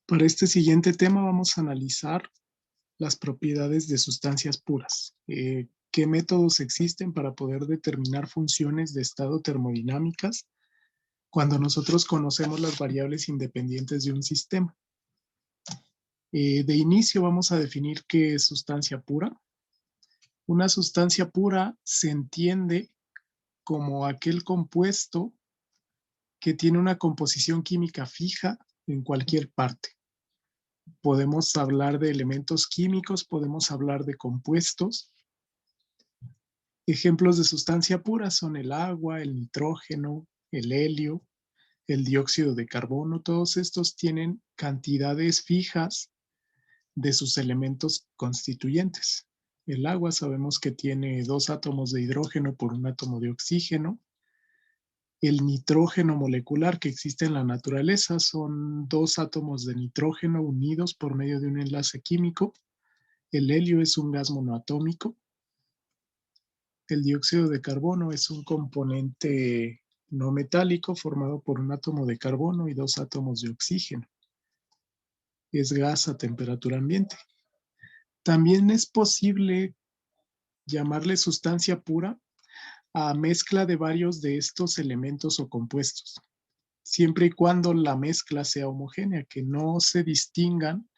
Para este siguiente tema vamos a analizar las propiedades de sustancias puras. ¿Qué métodos existen para poder determinar funciones de estado termodinámicas cuando nosotros conocemos las variables independientes de un sistema? De inicio vamos a definir qué es sustancia pura. Una sustancia pura se entiende como aquel compuesto que tiene una composición química fija en cualquier parte. Podemos hablar de elementos químicos, podemos hablar de compuestos. Ejemplos de sustancia pura son el agua, el nitrógeno, el helio, el dióxido de carbono. Todos estos tienen cantidades fijas de sus elementos constituyentes. El agua sabemos que tiene 2 átomos de hidrógeno por 1 átomo de oxígeno. El nitrógeno molecular que existe en la naturaleza son 2 átomos de nitrógeno unidos por medio de un enlace químico. El helio es un gas monoatómico. El dióxido de carbono es un componente no metálico formado por 1 átomo de carbono y 2 átomos de oxígeno. Es gas a temperatura ambiente. También es posible llamarle sustancia pura a mezcla de varios de estos elementos o compuestos, siempre y cuando la mezcla sea homogénea, que no se distingan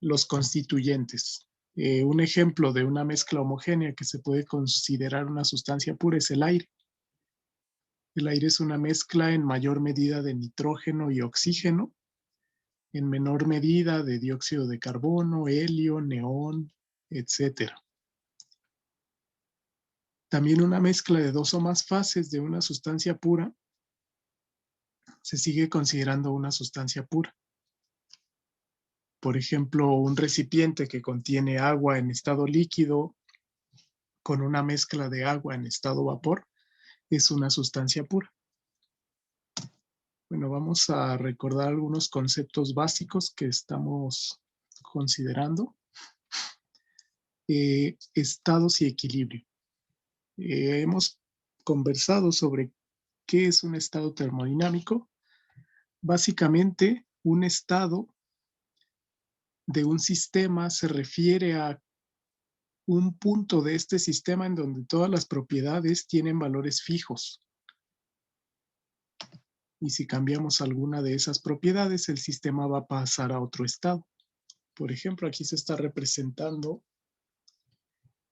los constituyentes. Un ejemplo de una mezcla homogénea que se puede considerar una sustancia pura es el aire. El aire es una mezcla en mayor medida de nitrógeno y oxígeno, en menor medida de dióxido de carbono, helio, neón, etc. También una mezcla de 2 o más fases de una sustancia pura se sigue considerando una sustancia pura. Por ejemplo, un recipiente que contiene agua en estado líquido con una mezcla de agua en estado vapor es una sustancia pura. Bueno, vamos a recordar algunos conceptos básicos que estamos considerando. Estados y equilibrio. Hemos conversado sobre qué es un estado termodinámico. Básicamente, un estado de un sistema se refiere a un punto de este sistema en donde todas las propiedades tienen valores fijos. Y si cambiamos alguna de esas propiedades, el sistema va a pasar a otro estado. Por ejemplo, aquí se está representando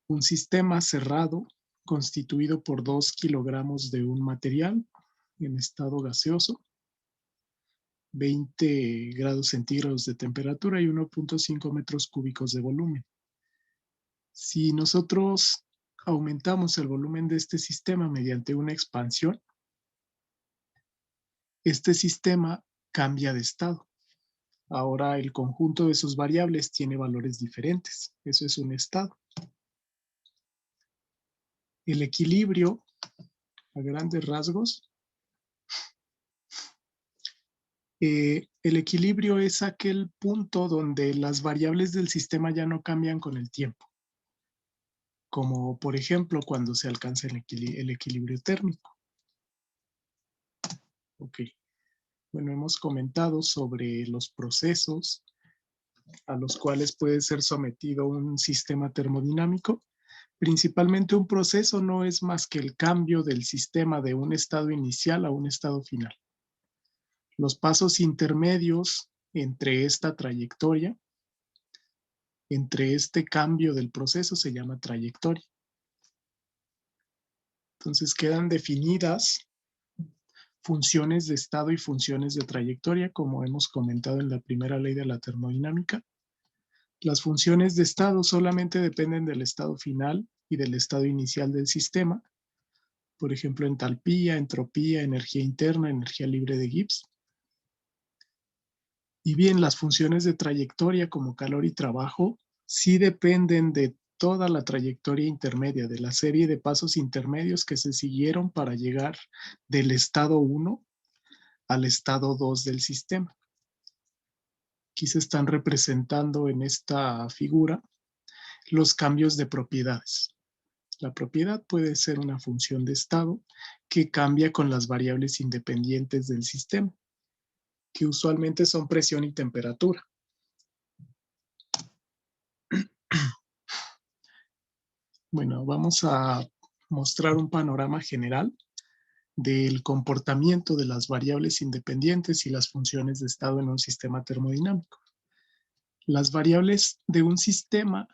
un sistema cerrado constituido por 2 kilogramos de un material en estado gaseoso, 20 grados centígrados de temperatura y 1.5 metros cúbicos de volumen. Si nosotros aumentamos el volumen de este sistema mediante una expansión, este sistema cambia de estado. Ahora el conjunto de sus variables tiene valores diferentes. Eso es un estado. El equilibrio, a grandes rasgos, el equilibrio es aquel punto donde las variables del sistema ya no cambian con el tiempo, como por ejemplo cuando se alcanza el equilibrio térmico. Ok, bueno, hemos comentado sobre los procesos a los cuales puede ser sometido un sistema termodinámico. Principalmente un proceso no es más que el cambio del sistema de un estado inicial a un estado final. Los pasos intermedios entre esta trayectoria, entre este cambio del proceso, se llama trayectoria. Entonces quedan definidas funciones de estado y funciones de trayectoria, como hemos comentado en la primera ley de la termodinámica. Las funciones de estado solamente dependen del estado final y del estado inicial del sistema. Por ejemplo, entalpía, entropía, energía interna, energía libre de Gibbs. Y bien, las funciones de trayectoria como calor y trabajo sí dependen de toda la trayectoria intermedia, de la serie de pasos intermedios que se siguieron para llegar del estado 1 al estado 2 del sistema. Aquí se están representando en esta figura los cambios de propiedades. La propiedad puede ser una función de estado que cambia con las variables independientes del sistema. que usualmente son presión y temperatura. Bueno, vamos a mostrar un panorama general del comportamiento de las variables independientes y las funciones de estado en un sistema termodinámico. Las variables de un sistema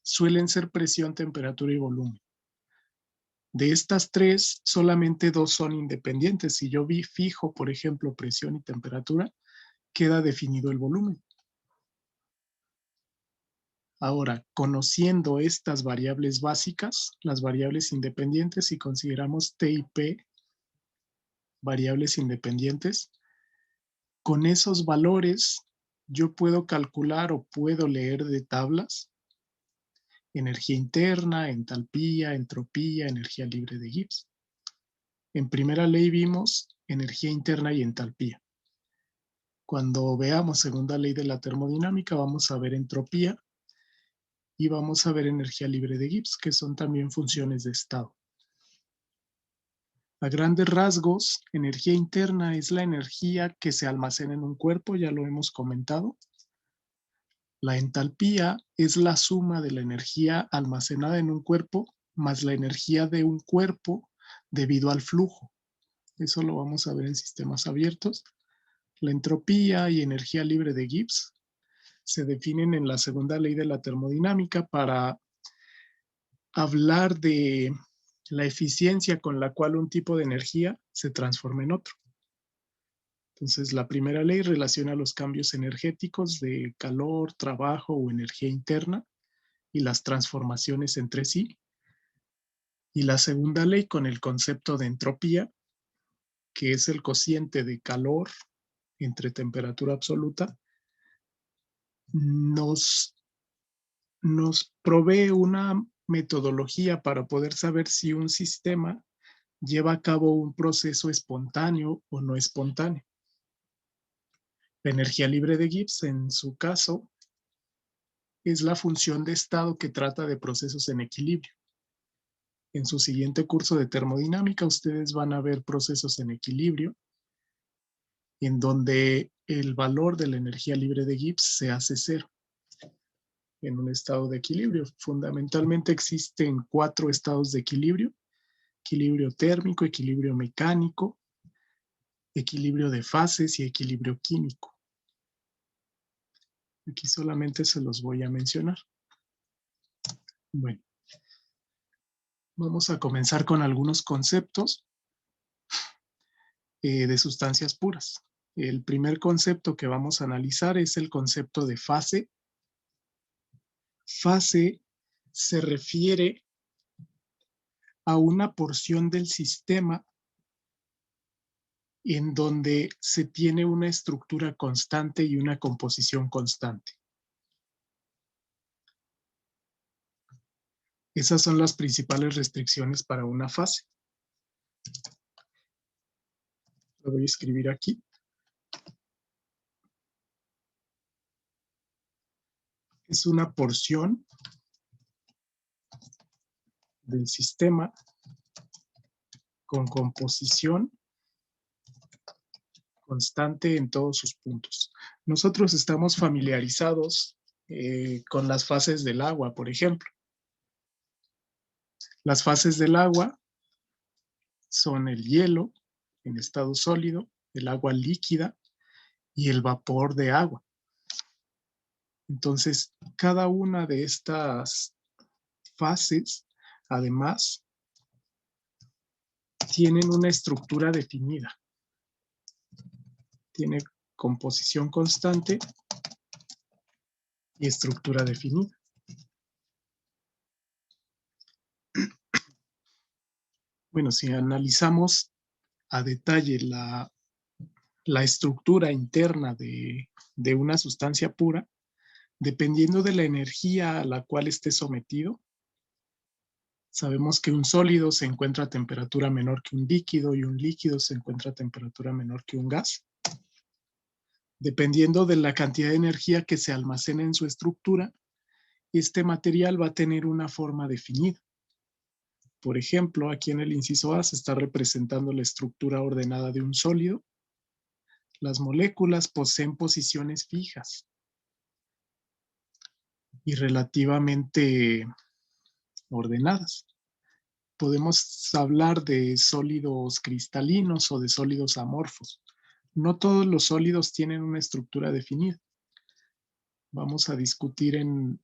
suelen ser presión, temperatura y volumen. De estas tres, solamente dos son independientes. Si yo fijo, por ejemplo, presión y temperatura, queda definido el volumen. Ahora, conociendo estas variables básicas, las variables independientes, si consideramos T y P, variables independientes, con esos valores yo puedo calcular o puedo leer de tablas energía interna, entalpía, entropía, energía libre de Gibbs. En primera ley vimos energía interna y entalpía. Cuando veamos segunda ley de la termodinámica vamos a ver entropía y vamos a ver energía libre de Gibbs, que son también funciones de estado. A grandes rasgos, energía interna es la energía que se almacena en un cuerpo, ya lo hemos comentado. La entalpía es la suma de la energía almacenada en un cuerpo más la energía de un cuerpo debido al flujo. Eso lo vamos a ver en sistemas abiertos. La entropía y energía libre de Gibbs se definen en la segunda ley de la termodinámica para hablar de la eficiencia con la cual un tipo de energía se transforma en otro. Entonces, la primera ley relaciona los cambios energéticos de calor, trabajo o energía interna y las transformaciones entre sí. Y la segunda ley con el concepto de entropía, que es el cociente de calor entre temperatura absoluta, nos provee una metodología para poder saber si un sistema lleva a cabo un proceso espontáneo o no espontáneo. La energía libre de Gibbs, en su caso, es la función de estado que trata de procesos en equilibrio. En su siguiente curso de termodinámica, ustedes van a ver procesos en equilibrio, en donde el valor de la energía libre de Gibbs se hace cero en un estado de equilibrio. Fundamentalmente existen 4 estados de equilibrio: equilibrio térmico, equilibrio mecánico, equilibrio de fases y equilibrio químico. Aquí solamente se los voy a mencionar. Bueno, vamos a comenzar con algunos conceptos de sustancias puras. El primer concepto que vamos a analizar es el concepto de fase. Fase se refiere a una porción del sistema en donde se tiene una estructura constante y una composición constante. Esas son las principales restricciones para una fase. Lo voy a escribir aquí. Es una porción del sistema con composición constante en todos sus puntos. Nosotros estamos familiarizados con las fases del agua, por ejemplo. Las fases del agua son el hielo en estado sólido, el agua líquida y el vapor de agua. Entonces, cada una de estas fases, además, tienen una estructura definida. Tiene composición constante y estructura definida. Bueno, si analizamos a detalle la estructura interna de una sustancia pura, dependiendo de la energía a la cual esté sometido, sabemos que un sólido se encuentra a temperatura menor que un líquido y un líquido se encuentra a temperatura menor que un gas. Dependiendo de la cantidad de energía que se almacena en su estructura, este material va a tener una forma definida. Por ejemplo, aquí en el inciso A se está representando la estructura ordenada de un sólido. Las moléculas poseen posiciones fijas y relativamente ordenadas. Podemos hablar de sólidos cristalinos o de sólidos amorfos. No todos los sólidos tienen una estructura definida. Vamos a discutir en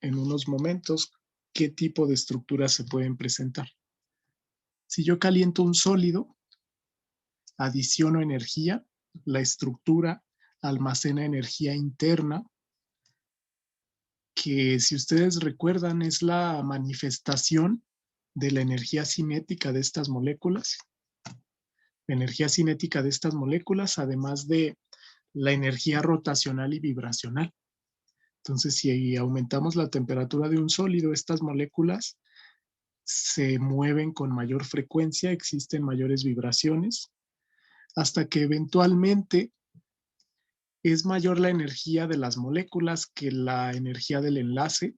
unos momentos qué tipo de estructuras se pueden presentar. Si yo caliento un sólido, adiciono energía, la estructura almacena energía interna, que si ustedes recuerdan es la manifestación de la energía cinética de estas moléculas. La energía cinética de estas moléculas, además de la energía rotacional y vibracional. Entonces, si aumentamos la temperatura de un sólido, estas moléculas se mueven con mayor frecuencia, existen mayores vibraciones, hasta que eventualmente es mayor la energía de las moléculas que la energía del enlace,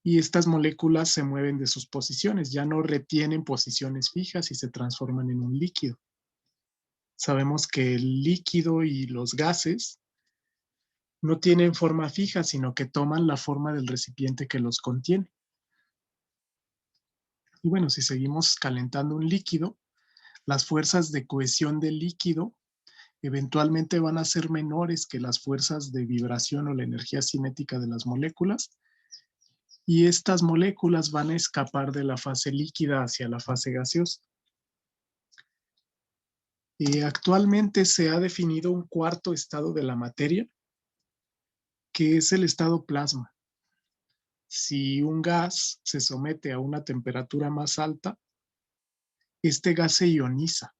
y estas moléculas se mueven de sus posiciones, ya no retienen posiciones fijas y se transforman en un líquido. Sabemos que el líquido y los gases no tienen forma fija, sino que toman la forma del recipiente que los contiene. Y bueno, si seguimos calentando un líquido, las fuerzas de cohesión del líquido eventualmente van a ser menores que las fuerzas de vibración o la energía cinética de las moléculas, y estas moléculas van a escapar de la fase líquida hacia la fase gaseosa. Actualmente se ha definido un cuarto estado de la materia, que es el estado plasma. Si un gas se somete a una temperatura más alta, este gas se ioniza,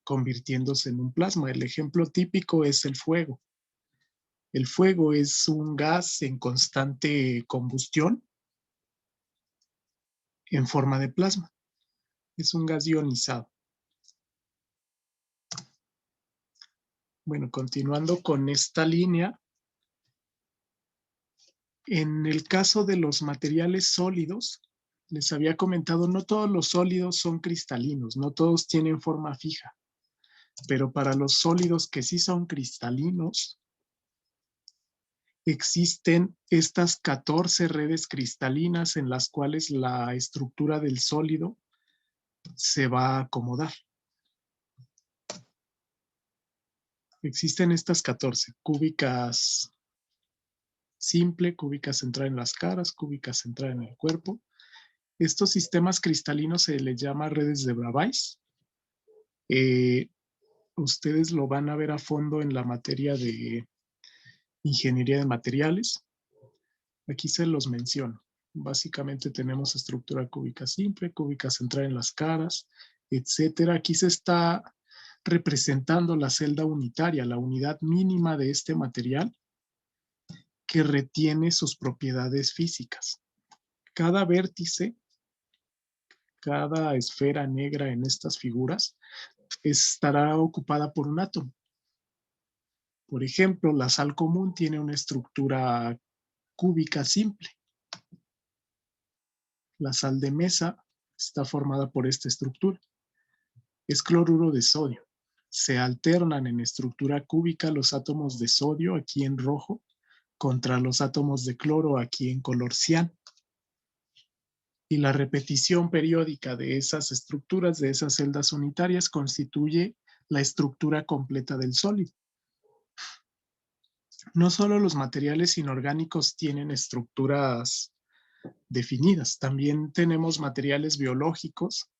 convirtiéndose en un plasma. El ejemplo típico es el fuego. El fuego es un gas en constante combustión en forma de plasma. Es un gas ionizado. Bueno, continuando con esta línea, en el caso de los materiales sólidos, les había comentado, no todos los sólidos son cristalinos, no todos tienen forma fija, pero para los sólidos que sí son cristalinos, existen estas 14 redes cristalinas en las cuales la estructura del sólido se va a acomodar. Existen estas 14, cúbicas simple, cúbica centrada en las caras, cúbica centrada en el cuerpo. Estos sistemas cristalinos se les llama redes de Bravais. Ustedes lo van a ver a fondo en la materia de ingeniería de materiales. Aquí se los menciono. Básicamente tenemos estructura cúbica simple, cúbica centrada en las caras, etcétera. Aquí se está representando la celda unitaria, la unidad mínima de este material que retiene sus propiedades físicas. Cada vértice, cada esfera negra en estas figuras estará ocupada por un átomo. Por ejemplo, la sal común tiene una estructura cúbica simple. La sal de mesa está formada por esta estructura. Es cloruro de sodio. Se alternan en estructura cúbica los átomos de sodio, aquí en rojo, contra los átomos de cloro, aquí en color cian. Y la repetición periódica de esas estructuras, de esas celdas unitarias, constituye la estructura completa del sólido. No solo los materiales inorgánicos tienen estructuras definidas, también tenemos materiales biológicos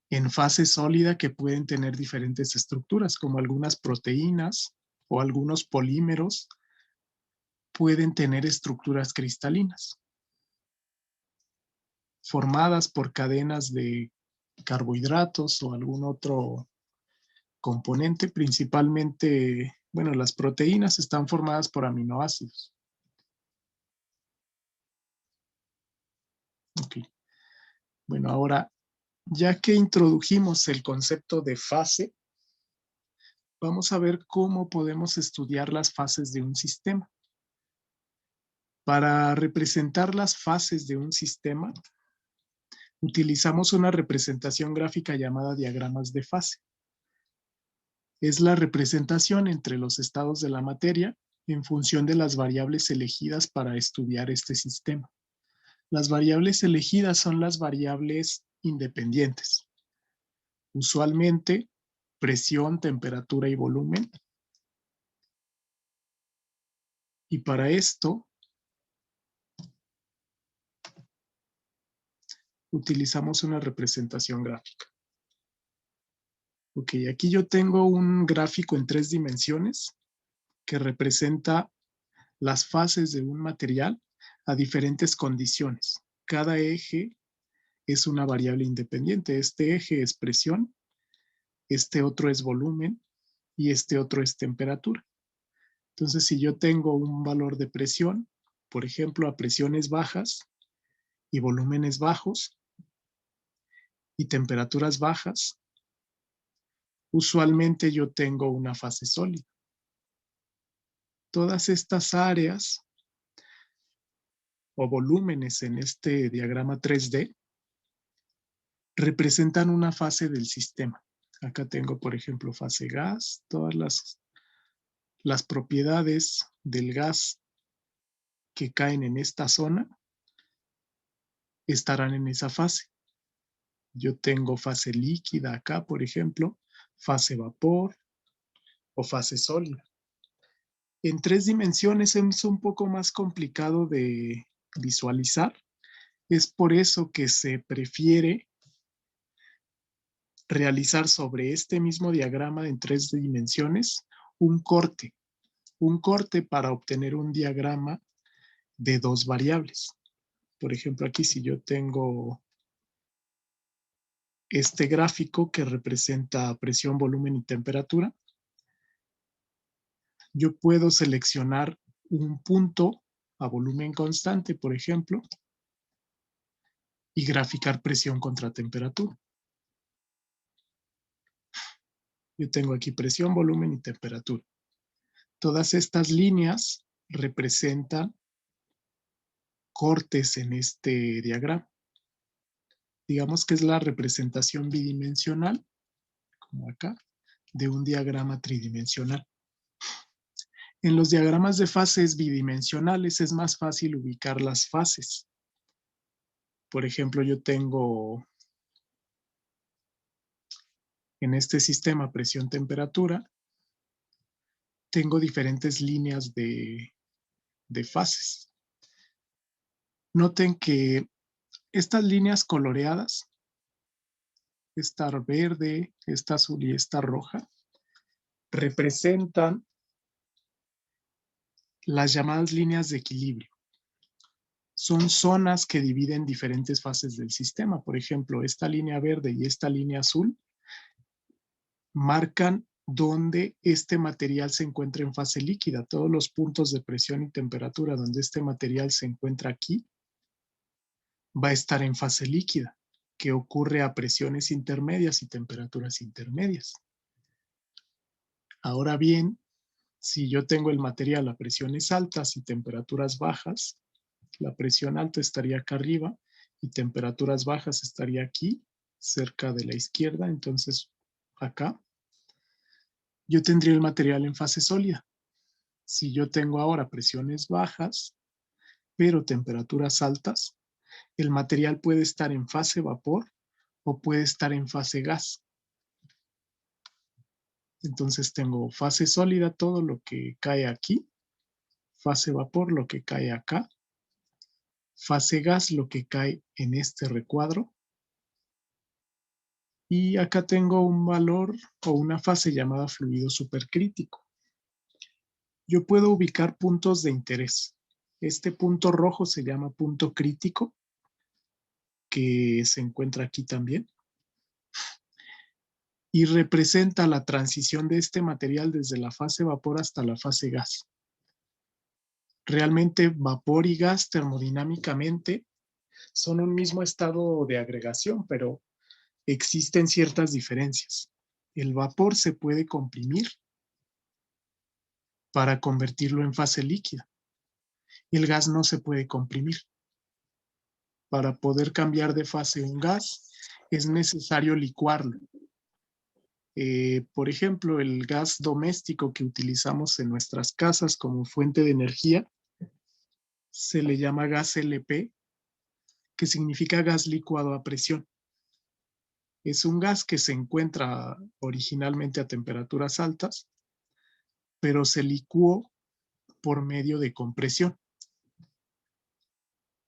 en fase sólida que pueden tener diferentes estructuras, como algunas proteínas o algunos polímeros pueden tener estructuras cristalinas, formadas por cadenas de carbohidratos o algún otro componente, principalmente, bueno, las proteínas están formadas por aminoácidos. Ok. Bueno, ahora, ya que introdujimos el concepto de fase, vamos a ver cómo podemos estudiar las fases de un sistema. Para representar las fases de un sistema, utilizamos una representación gráfica llamada diagramas de fase. Es la representación entre los estados de la materia en función de las variables elegidas para estudiar este sistema. Las variables elegidas son las variables independientes. Usualmente, presión, temperatura y volumen. Y para esto, utilizamos una representación gráfica. Ok, aquí yo tengo un gráfico en 3 dimensiones que representa las fases de un material a diferentes condiciones. Cada eje es una variable independiente. Este eje es presión, este otro es volumen y este otro es temperatura. Entonces, si yo tengo un valor de presión, por ejemplo, a presiones bajas y volúmenes bajos y temperaturas bajas, usualmente yo tengo una fase sólida. Todas estas áreas o volúmenes en este diagrama 3D representan una fase del sistema. Acá tengo, por ejemplo, fase gas, todas las propiedades del gas que caen en esta zona estarán en esa fase. Yo tengo fase líquida acá, por ejemplo, fase vapor o fase sólida. En 3 dimensiones es un poco más complicado de visualizar. Es por eso que se prefiere realizar sobre este mismo diagrama en 3 dimensiones un corte para obtener un diagrama de 2 variables. Por ejemplo, aquí si yo tengo este gráfico que representa presión, volumen y temperatura, yo puedo seleccionar un punto a volumen constante, por ejemplo, y graficar presión contra temperatura. Yo tengo aquí presión, volumen y temperatura. Todas estas líneas representan cortes en este diagrama. Digamos que es la representación bidimensional, como acá, de un diagrama tridimensional. En los diagramas de fases bidimensionales es más fácil ubicar las fases. Por ejemplo, yo tengo en este sistema presión-temperatura, tengo diferentes líneas de fases. Noten que estas líneas coloreadas, esta verde, esta azul y esta roja, representan las llamadas líneas de equilibrio. Son zonas que dividen diferentes fases del sistema. Por ejemplo, esta línea verde y esta línea azul marcan dónde este material se encuentra en fase líquida. Todos los puntos de presión y temperatura donde este material se encuentra aquí va a estar en fase líquida, que ocurre a presiones intermedias y temperaturas intermedias. Ahora bien, si yo tengo el material a presiones altas y temperaturas bajas, la presión alta estaría acá arriba y temperaturas bajas estaría aquí, cerca de la izquierda, entonces acá. Yo tendría el material en fase sólida. Si yo tengo ahora presiones bajas, pero temperaturas altas, el material puede estar en fase vapor o puede estar en fase gas. Entonces tengo fase sólida, todo lo que cae aquí, fase vapor, lo que cae acá, fase gas, lo que cae en este recuadro, y acá tengo un valor o una fase llamada fluido supercrítico. Yo puedo ubicar puntos de interés. Este punto rojo se llama punto crítico, que se encuentra aquí también, y representa la transición de este material desde la fase vapor hasta la fase gas. Realmente vapor y gas termodinámicamente son un mismo estado de agregación, pero existen ciertas diferencias. El vapor se puede comprimir para convertirlo en fase líquida y el gas no se puede comprimir. Para poder cambiar de fase un gas es necesario licuarlo. Por ejemplo, el gas doméstico que utilizamos en nuestras casas como fuente de energía se le llama gas LP, que significa gas licuado a presión. Es un gas que se encuentra originalmente a temperaturas altas, pero se licuó por medio de compresión.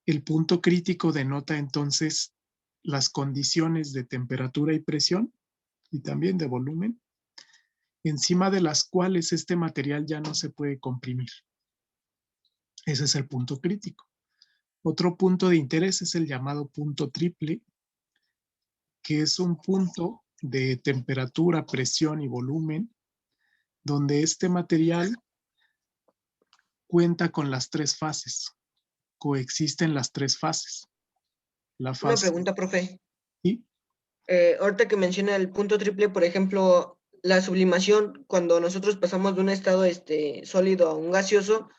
El punto crítico denota entonces las condiciones de temperatura y presión y también de volumen, encima de las cuales este material ya no se puede comprimir. Ese es el punto crítico. Otro punto de interés es el llamado punto triple, que es un punto de temperatura, presión y volumen, donde este material cuenta con las tres fases, coexisten las tres fases. La Una fase pregunta, profe. y Ahorita que menciona el punto triple, por ejemplo, la sublimación, cuando nosotros pasamos de un estado sólido a un gaseoso,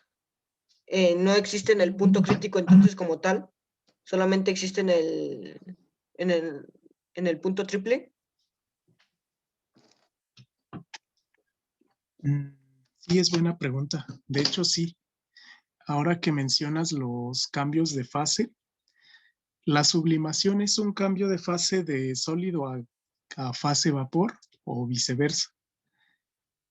no existe en el punto crítico entonces como tal, solamente existe en el, en el punto triple. Sí, es buena pregunta. De hecho, sí. Ahora que mencionas los cambios de fase, la sublimación es un cambio de fase de sólido a fase vapor o viceversa.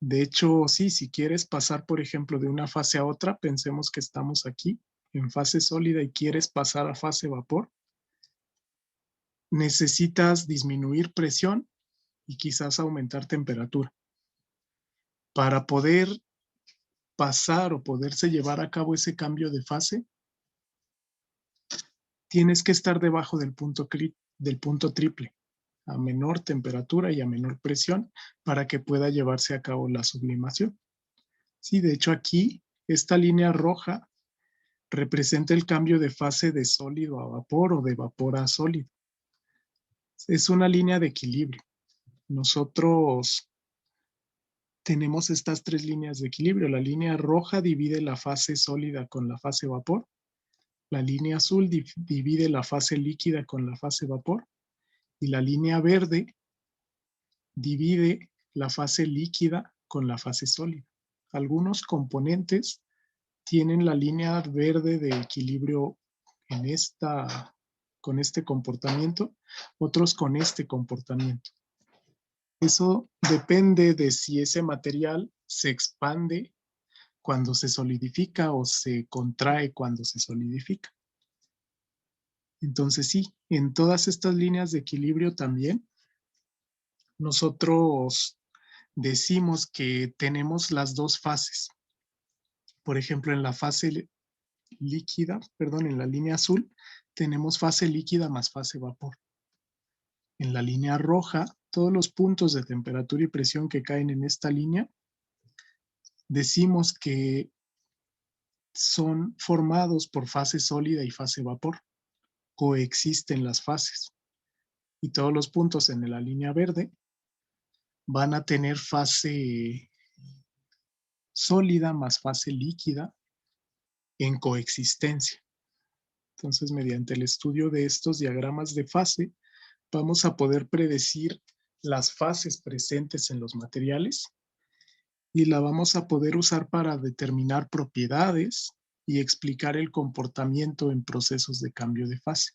De hecho, sí, si quieres pasar, por ejemplo, de una fase a otra, pensemos que estamos aquí en fase sólida y quieres pasar a fase vapor, necesitas disminuir presión y quizás aumentar temperatura. Para poder pasar o poderse llevar a cabo ese cambio de fase, tienes que estar debajo del punto triple, a menor temperatura y a menor presión, para que pueda llevarse a cabo la sublimación. Sí, de hecho aquí, esta línea roja representa el cambio de fase de sólido a vapor o de vapor a sólido. Es una línea de equilibrio. Nosotros tenemos estas tres líneas de equilibrio. La línea roja divide la fase sólida con la fase vapor. La línea azul divide la fase líquida con la fase vapor. Y la línea verde divide la fase líquida con la fase sólida. Algunos componentes tienen la línea verde de equilibrio con este comportamiento, otros con este comportamiento. Eso depende de si ese material se expande cuando se solidifica o se contrae cuando se solidifica. Entonces sí, en todas estas líneas de equilibrio también nosotros decimos que tenemos las dos fases. Por ejemplo, en la fase líquida, perdón, en la línea azul, tenemos fase líquida más fase vapor. En la línea roja, todos los puntos de temperatura y presión que caen en esta línea, decimos que son formados por fase sólida y fase vapor. Coexisten las fases. Y todos los puntos en la línea verde van a tener fase sólida más fase líquida en coexistencia. Entonces, mediante el estudio de estos diagramas de fase, vamos a poder predecir las fases presentes en los materiales y la vamos a poder usar para determinar propiedades y explicar el comportamiento en procesos de cambio de fase.